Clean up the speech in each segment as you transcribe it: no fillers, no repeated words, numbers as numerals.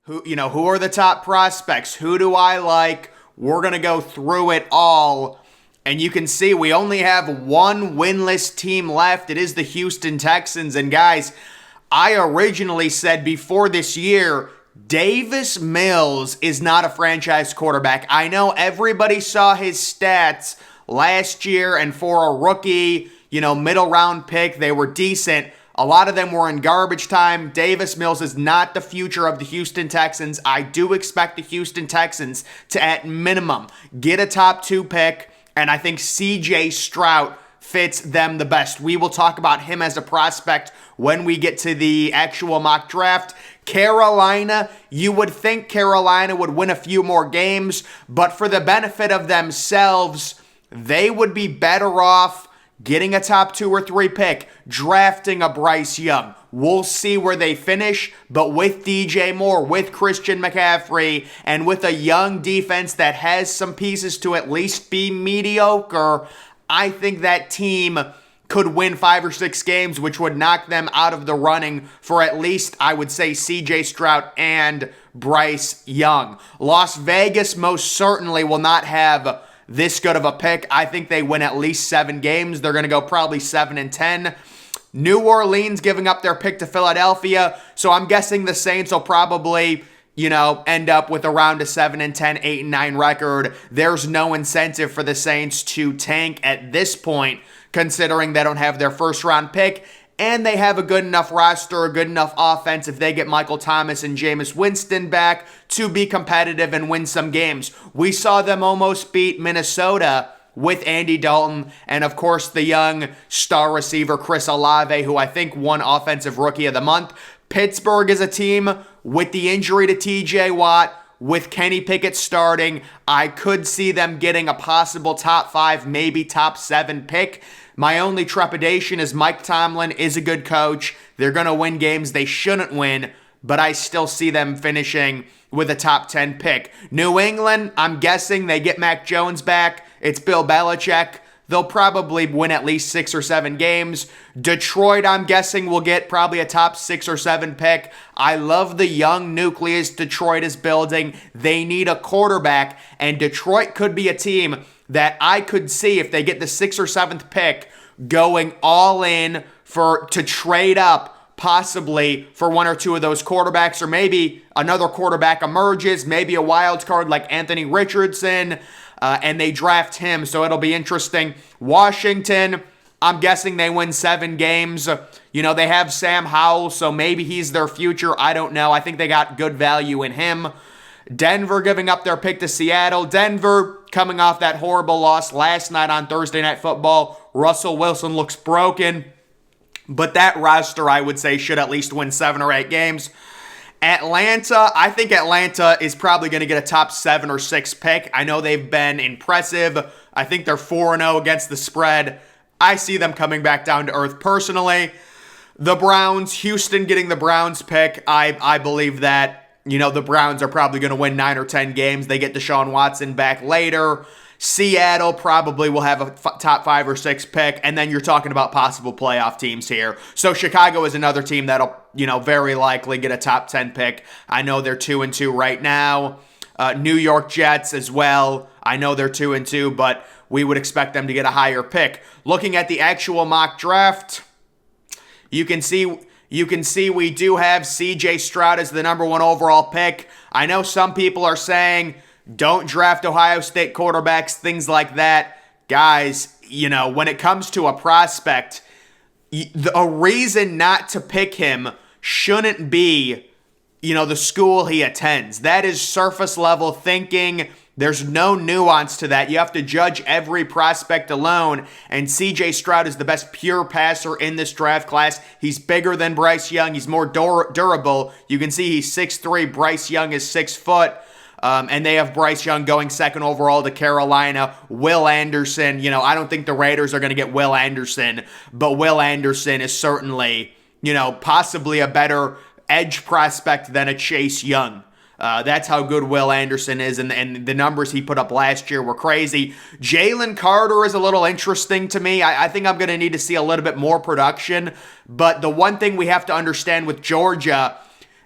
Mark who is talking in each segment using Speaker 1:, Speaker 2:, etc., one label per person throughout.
Speaker 1: Who are the top prospects? Who do I like? We're going to go through it all. And you can see we only have one winless team left. It is the Houston Texans. And guys, I originally said before this year, Davis Mills is not a franchise quarterback. I know everybody saw his stats last year, and for a rookie, middle round pick, they were decent. A lot of them were in garbage time. Davis Mills is not the future of the Houston Texans. I do expect the Houston Texans to, at minimum, get a top 2 pick, and I think CJ Stroud fits them the best. We will talk about him as a prospect when we get to the actual mock draft. Carolina, you would think Carolina would win a few more games, but for the benefit of themselves, they would be better off getting a top 2 or 3 pick, drafting a Bryce Young. We'll see where they finish, but with DJ Moore, with Christian McCaffrey, and with a young defense that has some pieces to at least be mediocre, I think that team could win 5 or 6 games, which would knock them out of the running for at least, I would say, CJ Stroud and Bryce Young. Las Vegas most certainly will not have this good of a pick. I think they win at least 7 games. They're going to go probably 7-10. New Orleans giving up their pick to Philadelphia. So I'm guessing the Saints will probably, end up with around a 7-10, 8-9 record. There's no incentive for the Saints to tank at this point, considering they don't have their first round pick. And they have a good enough roster, a good enough offense if they get Michael Thomas and Jameis Winston back to be competitive and win some games. We saw them almost beat Minnesota with Andy Dalton and, of course, the young star receiver Chris Olave, who I think won Offensive Rookie of the Month. Pittsburgh is a team with the injury to TJ Watt, with Kenny Pickett starting. I could see them getting a possible top 5, maybe top 7 pick. My only trepidation is Mike Tomlin is a good coach. They're going to win games they shouldn't win, but I still see them finishing with a top 10 pick. New England, I'm guessing they get Mac Jones back. It's Bill Belichick. They'll probably win at least 6 or 7 games. Detroit, I'm guessing, will get probably a top 6 or 7 pick. I love the young nucleus Detroit is building. They need a quarterback, and Detroit could be a team that I could see, if they get the 6th or 7th pick, going all in to trade up possibly for 1 or 2 of those quarterbacks, or maybe another quarterback emerges, maybe a wild card like Anthony Richardson, and they draft him, so it'll be interesting. Washington, I'm guessing they win 7 games. They have Sam Howell, so maybe he's their future. I don't know. I think they got good value in him. Denver giving up their pick to Seattle. Denver coming off that horrible loss last night on Thursday Night Football. Russell Wilson looks broken, but that roster, I would say, should at least win 7 or 8 games. Atlanta, I think Atlanta is probably going to get a top 7 or 6 pick. I know they've been impressive. I think they're 4-0 against the spread. I see them coming back down to earth personally. The Browns, Houston getting the Browns pick. I believe that, the Browns are probably going to win 9 or 10 games. They get Deshaun Watson back later. Seattle probably will have a top 5 or 6 pick, and then you're talking about possible playoff teams here. So Chicago is another team that'll, very likely get a top 10 pick. I know they're 2-2 right now. New York Jets as well. I know they're 2-2, but we would expect them to get a higher pick. Looking at the actual mock draft, you can see we do have CJ Stroud as the number 1 overall pick. I know some people are saying, don't draft Ohio State quarterbacks, things like that. Guys, when it comes to a prospect, a reason not to pick him shouldn't be, the school he attends. That is surface level thinking. There's no nuance to that. You have to judge every prospect alone, and CJ Stroud is the best pure passer in this draft class. He's bigger than Bryce Young. He's more durable. You can see he's 6'3". Bryce Young is 6 foot. And they have Bryce Young going 2nd overall to Carolina. Will Anderson, I don't think the Raiders are going to get Will Anderson, but Will Anderson is certainly, possibly a better edge prospect than a Chase Young. That's how good Will Anderson is, and the numbers he put up last year were crazy. Jalen Carter is a little interesting to me. I think I'm going to need to see a little bit more production, but the one thing we have to understand with Georgia,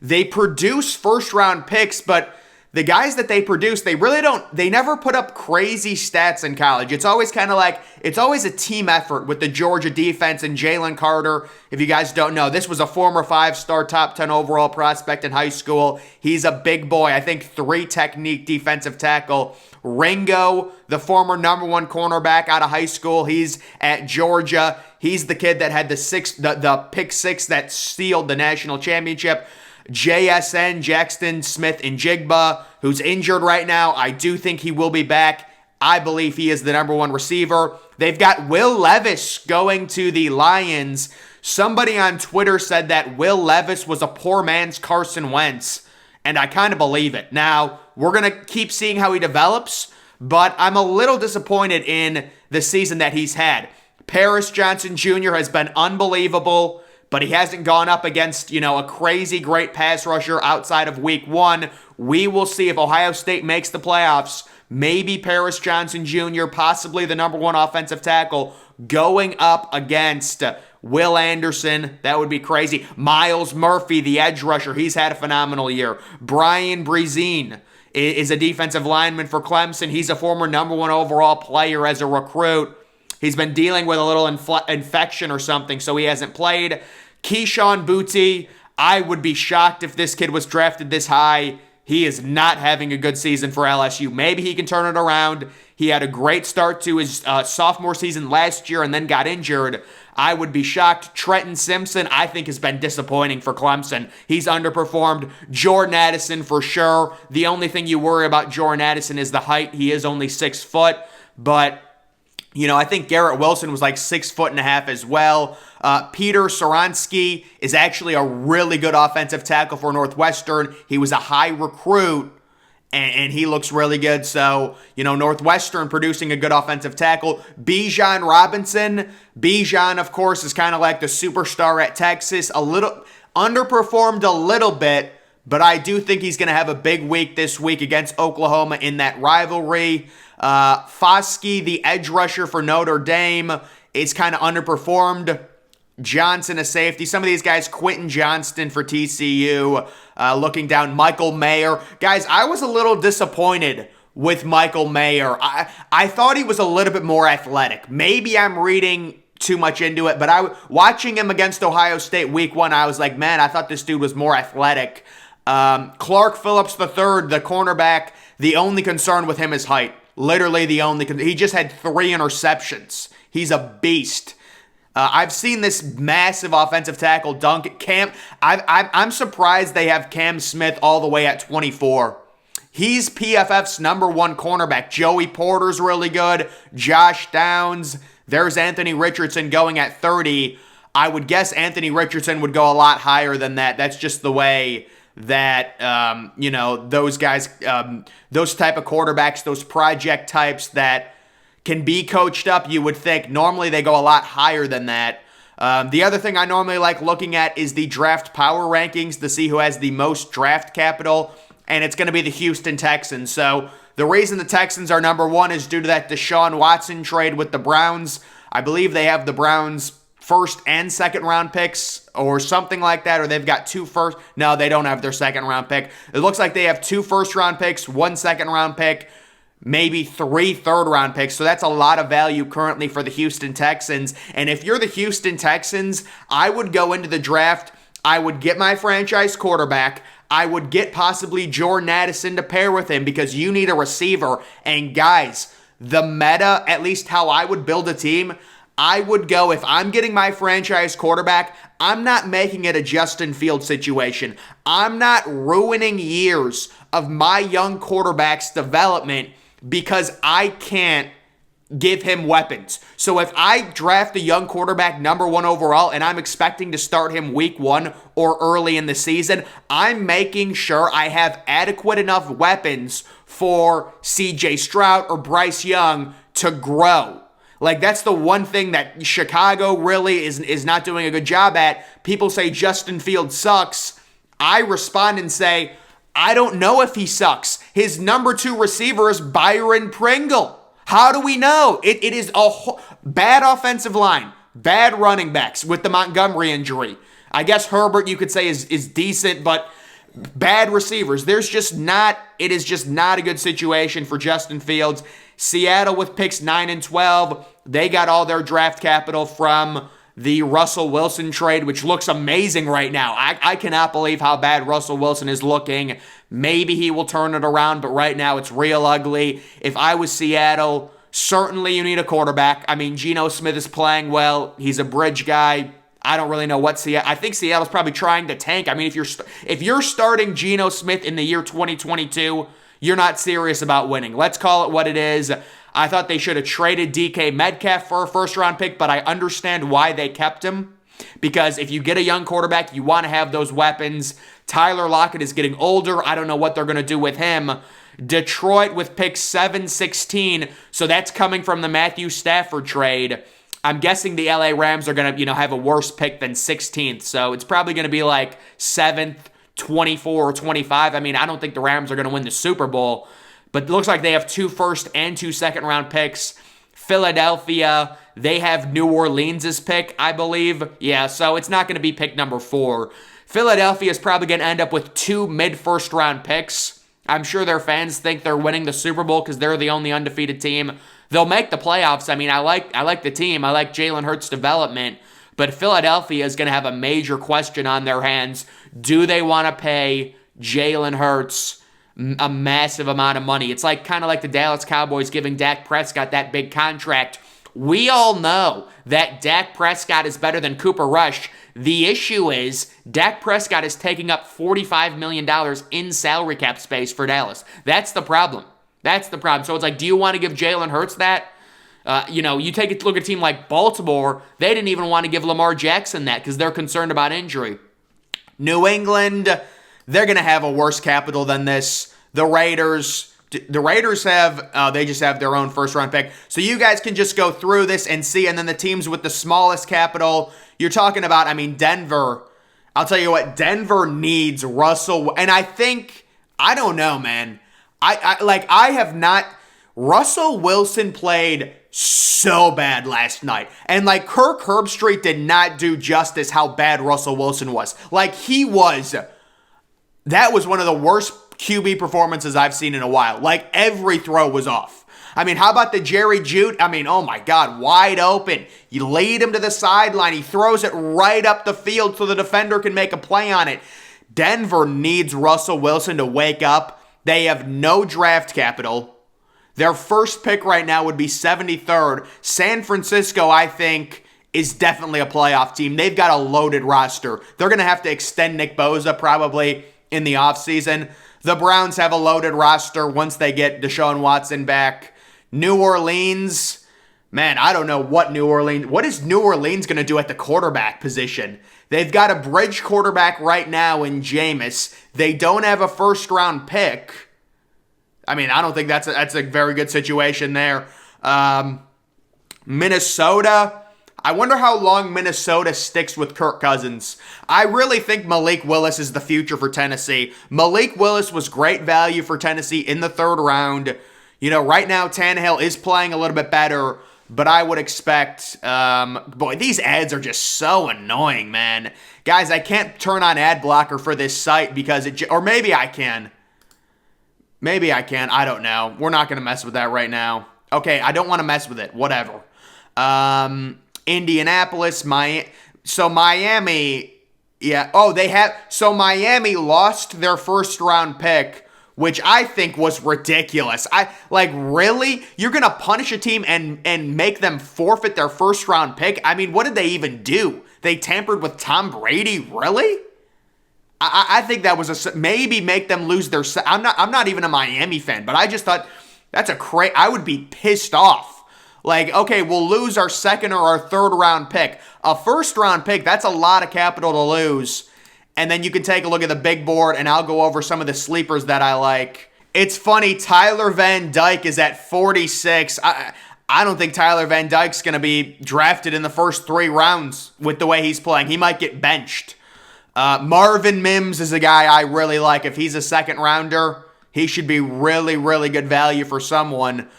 Speaker 1: they produce first-round picks, but the guys that they produce, they never put up crazy stats in college. It's always it's always a team effort with the Georgia defense and Jalen Carter. If you guys don't know, this was a former 5-star top 10 overall prospect in high school. He's a big boy. I think 3 technique defensive tackle. Ringo, the former number 1 cornerback out of high school, he's at Georgia. He's the kid that had the pick 6 that sealed the national championship. JSN, Jackson Smith-Njigba, who's injured right now. I do think he will be back. I believe he is the number 1 receiver. They've got Will Levis going to the Lions. Somebody on Twitter said that Will Levis was a poor man's Carson Wentz, and I kind of believe it. Now, we're going to keep seeing how he develops, but I'm a little disappointed in the season that he's had. Paris Johnson Jr. has been unbelievable, but he hasn't gone up against, a crazy great pass rusher outside of week 1. We will see if Ohio State makes the playoffs. Maybe Paris Johnson Jr., possibly the number 1 offensive tackle, going up against Will Anderson. That would be crazy. Myles Murphy, the edge rusher, he's had a phenomenal year. Brian Brezine is a defensive lineman for Clemson. He's a former number 1 overall player as a recruit. He's been dealing with a little infection or something, so he hasn't played. Keyshawn Boutte, I would be shocked if this kid was drafted this high. He is not having a good season for LSU. Maybe he can turn it around. He had a great start to his sophomore season last year and then got injured. I would be shocked. Trenton Simpson, I think, has been disappointing for Clemson. He's underperformed. Jordan Addison, for sure. The only thing you worry about Jordan Addison is the height. He is only 6 foot, but I think Garrett Wilson was like 6'1.5" as well. Peter Saransky is actually a really good offensive tackle for Northwestern. He was a high recruit, and he looks really good. So, Northwestern producing a good offensive tackle. Bijan Robinson. Bijan, of course, is kind of like the superstar at Texas. Underperformed a little bit, but I do think he's going to have a big week this week against Oklahoma in that rivalry. Foskey, the edge rusher for Notre Dame, is kind of underperformed. Johnson, a safety. Some of these guys, Quentin Johnston for TCU, looking down, Michael Mayer. Guys, I was a little disappointed with Michael Mayer. I thought he was a little bit more athletic. Maybe I'm reading too much into it, but watching him against Ohio State week 1, I was like, man, I thought this dude was more athletic. Clark Phillips III, the cornerback, the only concern with him is height. Literally the only. He just had 3 interceptions. He's a beast. I've seen this massive offensive tackle dunk. I'm surprised they have Cam Smith all the way at 24. He's PFF's number 1 cornerback. Joey Porter's really good. Josh Downs. There's Anthony Richardson going at 30. I would guess Anthony Richardson would go a lot higher than that. That's just the way that, those guys, those type of quarterbacks, those project types that can be coached up, you would think. Normally they go a lot higher than that. The other thing I normally like looking at is the draft power rankings to see who has the most draft capital, and it's going to be the Houston Texans. So the reason the Texans are number 1 is due to that Deshaun Watson trade with the Browns. I believe they have the Browns' first and second round picks or something like that, or they've got 2 first. No, they don't have their second round pick. It looks like they have 2 first round picks, 1 second round pick, maybe 3 third round picks. So that's a lot of value currently for the Houston Texans. And if you're the Houston Texans, I would go into the draft. I would get my franchise quarterback. I would get possibly Jordan Addison to pair with him because you need a receiver. And guys, the meta, at least how I would build a team, I would go, if I'm getting my franchise quarterback, I'm not making it a Justin Fields situation. I'm not ruining years of my young quarterback's development because I can't give him weapons. So if I draft a young quarterback number 1 overall and I'm expecting to start him week 1 or early in the season, I'm making sure I have adequate enough weapons for CJ Stroud or Bryce Young to grow. Like, that's the one thing that Chicago really is not doing a good job at. People say Justin Fields sucks. I respond and say, I don't know if he sucks. His number 2 receiver is Byron Pringle. How do we know? It is a bad offensive line, bad running backs with the Montgomery injury. I guess Herbert you could say is decent, but bad receivers. It is just not a good situation for Justin Fields. Seattle with picks 9 and 12. They got all their draft capital from the Russell Wilson trade, which looks amazing right now. I cannot believe how bad Russell Wilson is looking. Maybe he will turn it around, but right now it's real ugly. If I was Seattle, certainly you need a quarterback. I mean, Geno Smith is playing well. He's a bridge guy. I don't really know what Seattle. I think Seattle's probably trying to tank. I mean, if you're starting Geno Smith in the year 2022, you're not serious about winning. Let's call it what it is. I thought they should have traded DK Metcalf for a first-round pick, but I understand why they kept him. Because if you get a young quarterback, you want to have those weapons. Tyler Lockett is getting older. I don't know what they're going to do with him. Detroit with pick 7-16, so that's coming from the Matthew Stafford trade. I'm guessing the LA Rams are going to, have a worse pick than 16th, so it's probably going to be like 7th, 24, or 25. I mean, I don't think the Rams are going to win the Super Bowl, but it looks like they have 2 first and 2 second-round picks. Philadelphia, they have New Orleans' pick, I believe. Yeah, so it's not going to be pick number 4. Philadelphia is probably going to end up with 2 mid-first-round picks. I'm sure their fans think they're winning the Super Bowl because they're the only undefeated team. They'll make the playoffs. I mean, I like the team. I like Jalen Hurts' development. But Philadelphia is going to have a major question on their hands. Do they want to pay Jalen Hurts a massive amount of money? It's kind of like the Dallas Cowboys giving Dak Prescott that big contract. We all know that Dak Prescott is better than Cooper Rush. The issue is Dak Prescott is taking up $45 million in salary cap space for Dallas. That's the problem. So it's do you want to give Jalen Hurts that? You take a look at a team like Baltimore. They didn't even want to give Lamar Jackson that because they're concerned about injury. New England, they're going to have a worse capital than this. The Raiders they just have their own first-round pick. So you guys can just go through this and see. And then the teams with the smallest capital, you're talking about, Denver. I'll tell you what, Denver needs Russell. And I don't know, man. Russell Wilson played so bad last night. And Kirk Herbstreit did not do justice how bad Russell Wilson was. That was one of the worst QB performances I've seen in a while. Every throw was off. How about the Jerry Jeudy? Oh my God, wide open. You lead him to the sideline. He throws it right up the field so the defender can make a play on it. Denver needs Russell Wilson to wake up. They have no draft capital. Their first pick right now would be 73rd. San Francisco, I think, is definitely a playoff team. They've got a loaded roster. They're going to have to extend Nick Bosa probably in the offseason. The Browns have a loaded roster once they get Deshaun Watson back. New Orleans, man, I don't know what is New Orleans going to do at the quarterback position? They've got a bridge quarterback right now in Jameis. They don't have a first-round pick. I don't think that's a very good situation there. Minnesota, I wonder how long Minnesota sticks with Kirk Cousins. I really think Malik Willis is the future for Tennessee. Malik Willis was great value for Tennessee in the 3rd round. Right now Tannehill is playing a little bit better, but I would expect, these ads are just so annoying, man. Guys, I can't turn on ad blocker for this site because or maybe I can. I don't know. We're not going to mess with that right now. Okay, I don't want to mess with it. Whatever. Indianapolis, Miami. So Miami, yeah. So Miami lost their first-round pick, which I think was ridiculous. Really? You're going to punish a team and make them forfeit their first-round pick? What did they even do? They tampered with Tom Brady? Really? I think that was maybe make them lose their. I'm not even a Miami fan, but I just thought that's I would be pissed off. Okay, we'll lose our 2nd or our 3rd round pick. A 1st round pick, that's a lot of capital to lose. And then you can take a look at the big board, and I'll go over some of the sleepers that I like. It's funny, Tyler Van Dyke is at 46. I don't think Tyler Van Dyke's going to be drafted in the first 3 rounds with the way he's playing. He might get benched. Marvin Mims is a guy I really like. If he's a second rounder, he should be really, really good value for someone.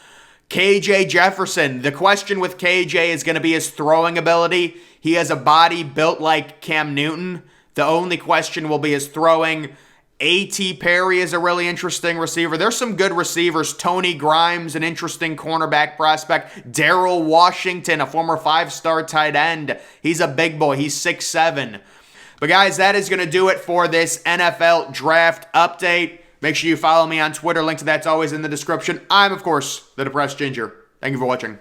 Speaker 1: KJ Jefferson. The question with KJ is going to be his throwing ability. He has a body built like Cam Newton. The only question will be his throwing. A.T. Perry is a really interesting receiver. There's some good receivers. Tony Grimes, an interesting cornerback prospect. Darrell Washington, a former 5-star tight end. He's a big boy. He's 6'7". But guys, that is going to do it for this NFL draft update. Make sure you follow me on Twitter. Link to that's always in the description. I'm, of course, the Depressed Ginger. Thank you for watching.